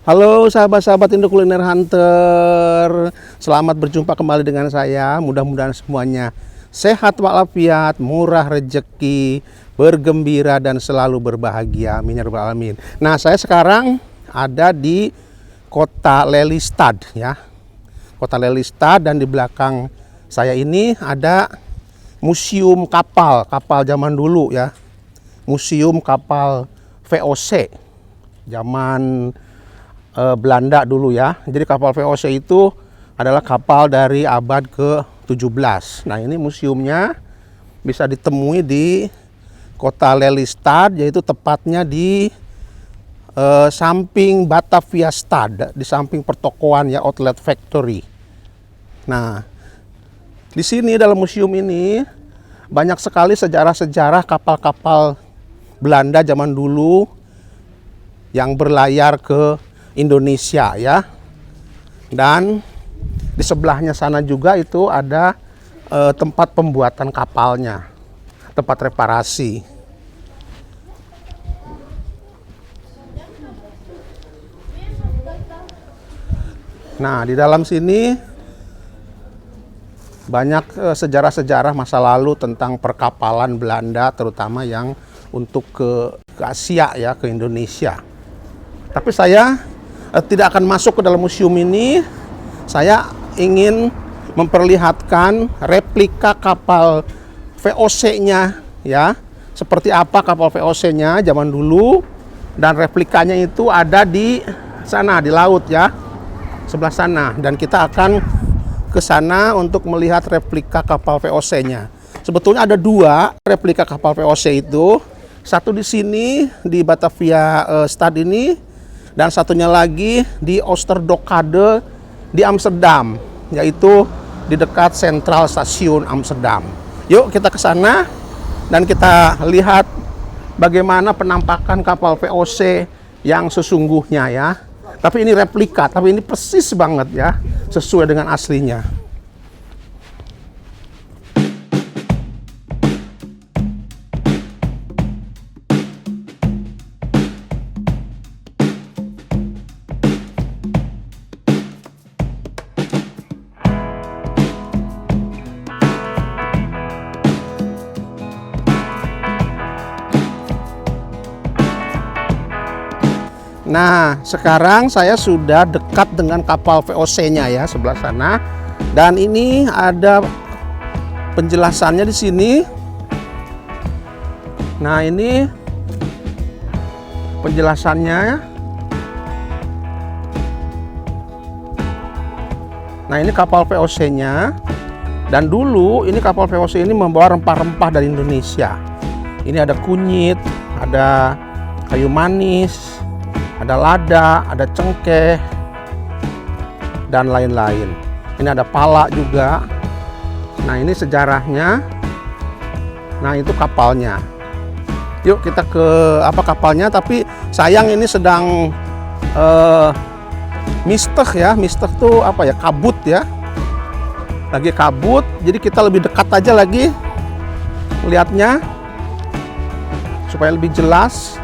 Halo sahabat-sahabat Indo Kuliner Hunter, selamat berjumpa kembali dengan saya. Mudah-mudahan semuanya sehat walafiat, murah rezeki, bergembira dan selalu berbahagia. Amin ya rabbal alamin. Nah, saya sekarang ada di Kota Lelystad ya. Kota Lelystad, dan di belakang saya ini ada museum kapal zaman dulu ya. Museum kapal VOC zaman Belanda dulu ya. Jadi kapal VOC itu adalah kapal dari abad ke-17. Nah, ini museumnya bisa ditemui di Kota Lelystad, yaitu tepatnya di samping Bataviastad, di samping pertokoan ya, Outlet Factory. Nah, di sini dalam museum ini banyak sekali sejarah-sejarah kapal-kapal Belanda zaman dulu yang berlayar ke Indonesia ya. Dan di sebelahnya sana juga itu ada tempat pembuatan kapalnya, tempat reparasi. Nah, di dalam sini banyak sejarah-sejarah masa lalu tentang perkapalan Belanda, terutama yang untuk ke Asia ya, ke Indonesia. Tapi saya tidak akan masuk ke dalam museum ini. Saya ingin memperlihatkan replika kapal VOC-nya ya. Seperti apa kapal VOC-nya zaman dulu, dan replikanya itu ada di sana di laut ya, sebelah sana, dan kita akan ke sana untuk melihat replika kapal VOC-nya. Sebetulnya ada dua replika kapal VOC itu, satu di sini di Batavia Stad ini, dan satunya lagi di Oosterdokade di Amsterdam, yaitu di dekat Central Station Amsterdam. Yuk kita ke sana dan kita lihat bagaimana penampakan kapal VOC yang sesungguhnya ya. Tapi ini replika, tapi ini persis banget ya, sesuai dengan aslinya. Nah, sekarang saya sudah dekat dengan kapal VOC-nya ya, sebelah sana. Dan ini ada penjelasannya di sini. Nah, ini penjelasannya. Nah, ini kapal VOC-nya. Dan dulu ini kapal VOC ini membawa rempah-rempah dari Indonesia. Ini ada kunyit, ada kayu manis, ada lada, ada cengkeh, dan lain-lain. Ini ada pala juga. Nah, ini sejarahnya. Nah, itu kapalnya. Yuk kita ke kapalnya. Tapi sayang ini sedang misteh ya. Misteh tuh apa ya? Kabut ya. Lagi kabut. Jadi kita lebih dekat aja lagi melihatnya supaya lebih jelas.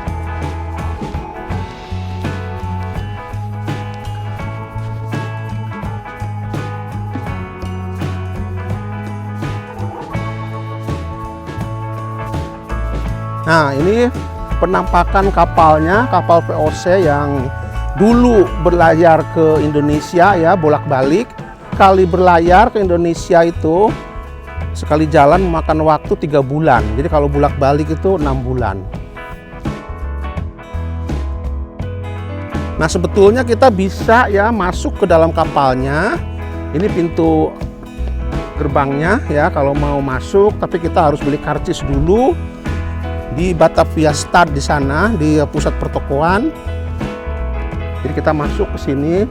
Nah, ini penampakan kapalnya, kapal VOC yang dulu berlayar ke Indonesia ya, bolak-balik. Kali berlayar ke Indonesia itu sekali jalan memakan waktu 3 bulan. Jadi kalau bolak-balik itu 6 bulan. Nah, sebetulnya kita bisa ya masuk ke dalam kapalnya. Ini pintu gerbangnya ya kalau mau masuk, tapi kita harus beli karcis dulu di Bataviastad di sana, di pusat pertokoan. Jadi kita masuk ke sini,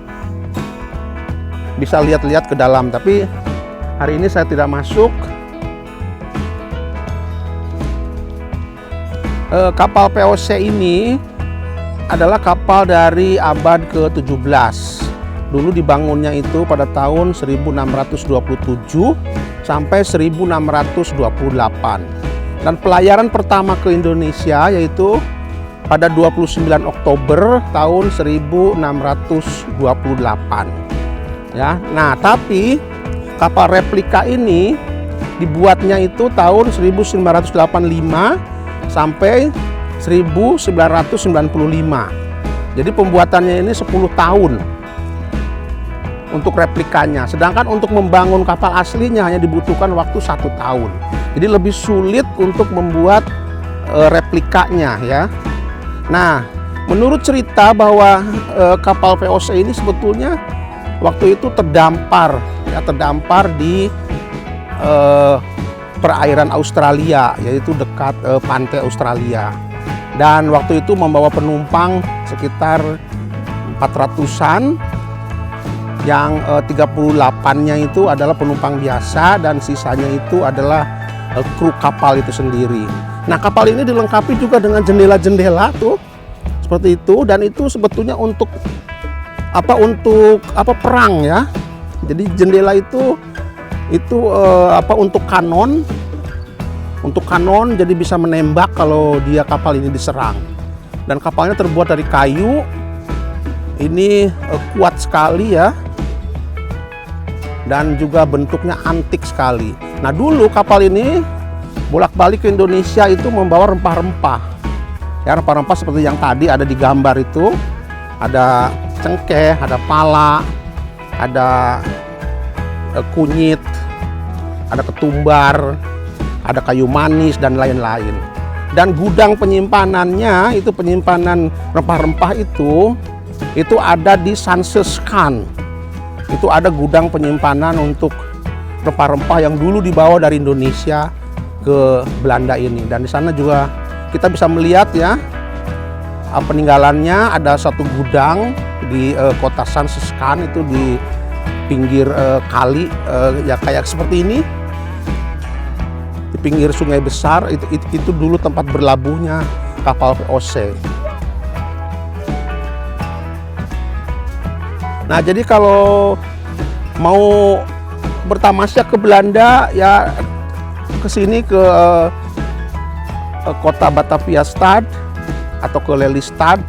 bisa lihat-lihat ke dalam. Tapi hari ini saya tidak masuk. Kapal VOC ini adalah kapal dari abad ke-17. Dulu dibangunnya itu pada tahun 1627 sampai 1628. Dan pelayaran pertama ke Indonesia yaitu pada 29 Oktober tahun 1628. Ya. Nah, tapi kapal replika ini dibuatnya itu tahun 1985 sampai 1995. Jadi pembuatannya ini 10 tahun untuk replikanya. Sedangkan untuk membangun kapal aslinya hanya dibutuhkan waktu 1 tahun. Jadi lebih sulit untuk membuat replikanya ya. Nah, menurut cerita bahwa kapal VOC ini sebetulnya waktu itu terdampar di perairan Australia, yaitu dekat pantai Australia. Dan waktu itu membawa penumpang sekitar 400-an, yang 38-nya itu adalah penumpang biasa dan sisanya itu adalah kru kapal itu sendiri. Nah, kapal ini dilengkapi juga dengan jendela-jendela tuh seperti itu, dan itu sebetulnya untuk perang ya. Jadi jendela itu untuk kanon. Untuk kanon, jadi bisa menembak kalau dia kapal ini diserang. Dan kapalnya terbuat dari kayu. Ini kuat sekali ya. Dan juga bentuknya antik sekali. Nah, dulu kapal ini bolak-balik ke Indonesia itu membawa rempah-rempah. Ya, rempah-rempah seperti yang tadi ada di gambar itu. Ada cengkeh, ada pala, ada kunyit, ada ketumbar, ada kayu manis dan lain-lain. Dan gudang penyimpanannya itu, penyimpanan rempah-rempah itu ada di Sanseskan. Itu ada gudang penyimpanan untuk rempah-rempah yang dulu dibawa dari Indonesia ke Belanda ini. Dan di sana juga kita bisa melihat ya peninggalannya. Ada satu gudang di kota Sanseskan, itu di pinggir kali ya kayak seperti ini. Di pinggir sungai besar itu dulu tempat berlabuhnya kapal VOC. Nah, jadi kalau mau bertamasya ke Belanda ya ke sini ke kota Bataviastad atau ke Lelystad,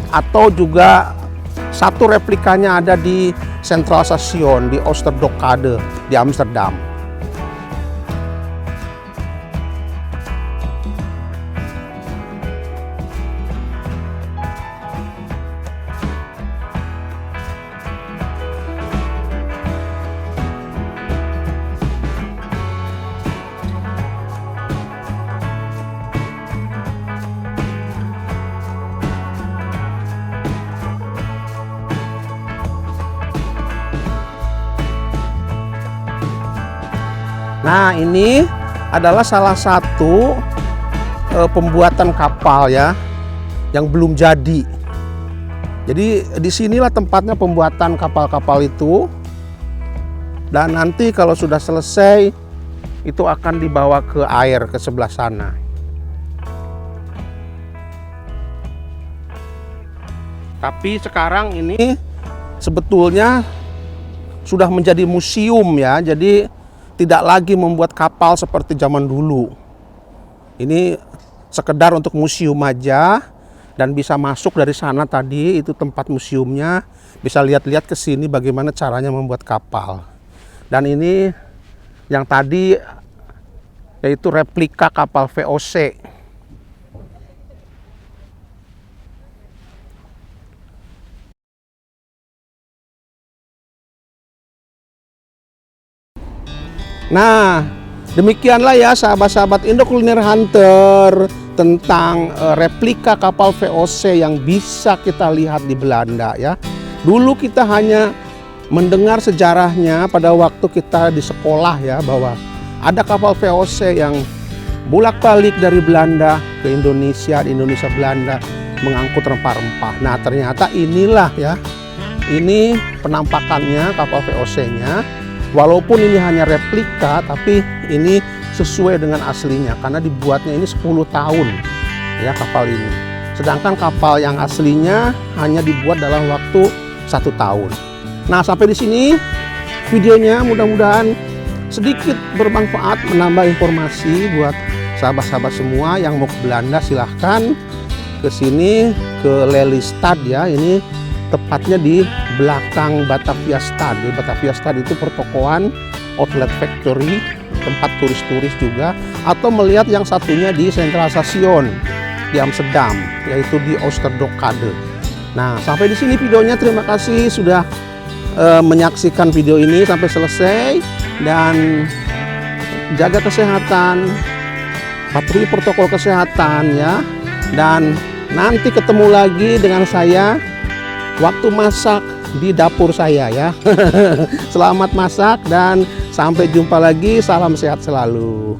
atau juga satu replikanya ada di Central Station di Oosterdokade di Amsterdam. Nah, ini adalah salah satu pembuatan kapal ya yang belum jadi. Jadi disinilah tempatnya pembuatan kapal-kapal itu. Dan nanti kalau sudah selesai itu akan dibawa ke air ke sebelah sana. Tapi sekarang ini sebetulnya sudah menjadi museum ya. Jadi tidak lagi membuat kapal seperti zaman dulu. Ini sekedar untuk museum aja, dan bisa masuk dari sana tadi, itu tempat museumnya. Bisa lihat-lihat ke sini bagaimana caranya membuat kapal. Dan ini yang tadi yaitu replika kapal VOC. Nah, demikianlah ya sahabat-sahabat Indo Kuliner Hunter tentang replika kapal VOC yang bisa kita lihat di Belanda ya. Dulu kita hanya mendengar sejarahnya pada waktu kita di sekolah ya, bahwa ada kapal VOC yang bolak-balik dari Belanda ke Indonesia, di Indonesia Belanda, mengangkut rempah-rempah. Nah, ternyata inilah ya, ini penampakannya kapal VOC-nya. Walaupun ini hanya replika, tapi ini sesuai dengan aslinya karena dibuatnya ini 10 tahun ya kapal ini. Sedangkan kapal yang aslinya hanya dibuat dalam waktu 1 tahun. Nah, sampai di sini videonya, mudah-mudahan sedikit bermanfaat, menambah informasi buat sahabat-sahabat semua yang mau ke Belanda. Silahkan ke sini ke Lelystad ya. Ini tepatnya di belakang Bataviastad. Di Bataviastad itu pertokoan, outlet factory, tempat turis-turis juga, atau melihat yang satunya di Centraal Station di Amsterdam, yaitu di Oosterdokade. Nah, sampai di sini videonya. Terima kasih sudah menyaksikan video ini sampai selesai, dan jaga kesehatan, patuhi protokol kesehatan ya. Dan nanti ketemu lagi dengan saya waktu masak di dapur saya ya. Selamat masak dan sampai jumpa lagi. Salam sehat selalu.